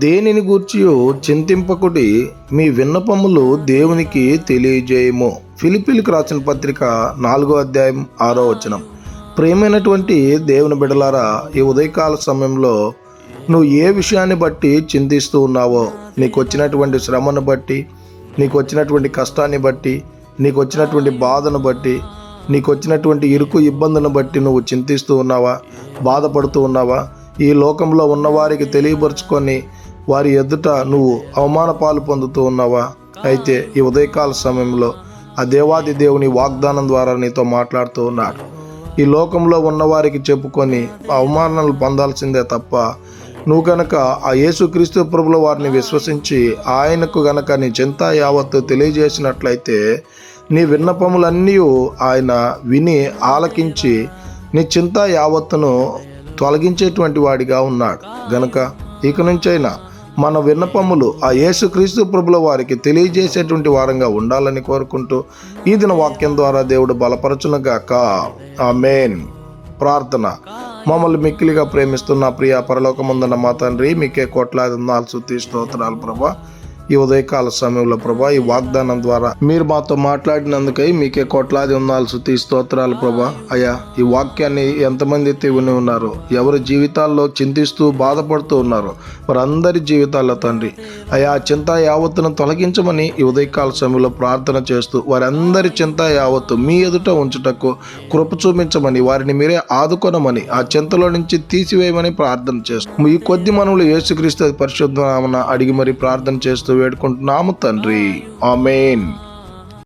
దేనిని గూర్చియో చింతింపకుడి, మీ విన్నపములు దేవునికి తెలియజేయము. ఫిలిప్పీలకు రాసిన పత్రిక 4వ అధ్యాయం 6వ వచనం. ప్రియమైనటువంటి దేవుని బిడ్డలారా, ఈ ఉదయకాల సమయంలో నువ్వు ఏ విషయాన్ని బట్టి చింతిస్తూ ఉన్నావో, నీకు వచ్చినటువంటి శ్రమను బట్టి, నీకు వచ్చినటువంటి కష్టాన్ని బట్టి, నీకు వచ్చినటువంటి బాధను బట్టి, నీకు వచ్చినటువంటి ఇరుకు ఇబ్బందులను బట్టి నువ్వు చింతిస్తూ ఉన్నావా, బాధపడుతూ ఉన్నావా? ఈ లోకంలో ఉన్నవారికి తెలియపరుచుకొని వారి ఎదుట నువ్వు అవమాన పాలు పొందుతూ ఉన్నావా? అయితే ఈ ఉదయకాల సమయంలో ఆ దేవాది దేవుని వాగ్దానం ద్వారా నీతో మాట్లాడుతూ ఉన్నాడు. ఈ లోకంలో ఉన్నవారికి చెప్పుకొని అవమానాలు పొందాల్సిందే తప్ప, నువ్వు గనక ఆ యేసుక్రీస్తు ప్రభుల వారిని విశ్వసించి ఆయనకు గనక నీ చింత యావత్తు తెలియజేసినట్లయితే నీ విన్నపములన్నీ ఆయన విని ఆలకించి నీ చింత యావత్తును తొలగించేటువంటి వాడిగా ఉన్నాడు గనక ఇక నుంచైనా మన విన్నపములు ఆ యేసుక్రీస్తు ప్రభుల వారికి తెలియజేసేటువంటి వారంగా ఉండాలని కోరుకుంటూ ఈ దిన వాక్యం ద్వారా దేవుడు బలపరచునుగాక. ఆమేన్. ప్రార్థన. మమ్మల్ని మిక్కిలిగా ప్రేమిస్తున్న ప్రియ పరలోకమందున్న మా తండ్రి, మీకే కోట్లాది వందనాలు, స్తుతి స్తోత్రాలు ప్రభా. ఈ ఉదయకాల సమయంలో ప్రభా, ఈ వాగ్దానం ద్వారా మీరు మాతో మాట్లాడినందుకై మీకే కోట్లాది వందనాలు, స్తుతి స్తోత్రాలు ప్రభా. అయ్యా, ఈ వాక్యాన్ని ఎంతమంది అయితే విని ఉన్నారో, ఎవరి జీవితాల్లో చింతిస్తూ బాధపడుతూ ఉన్నారో వారందరి జీవితాల్లో తండ్రి అయ్యా చింత యావత్తును తొలగించమని ఈ ఉదయకాల సమయంలో ప్రార్థన చేస్తూ వారందరి చింత యావత్తు మీ ఎదుట ఉంచుటకు కృప చూపించమని, వారిని మీరే ఆదుకొనమని, ఆ చింతలో నుంచి తీసివేయమని ప్రార్థన చేస్తూ ఈ కొద్ది మనవులు యేసుక్రీస్తు పరిశుద్ధ నామమున అడిగి మరి ప్రార్థన చేస్తూ వేడుకుంటున్నాము తండ్రి. ఆమేన్.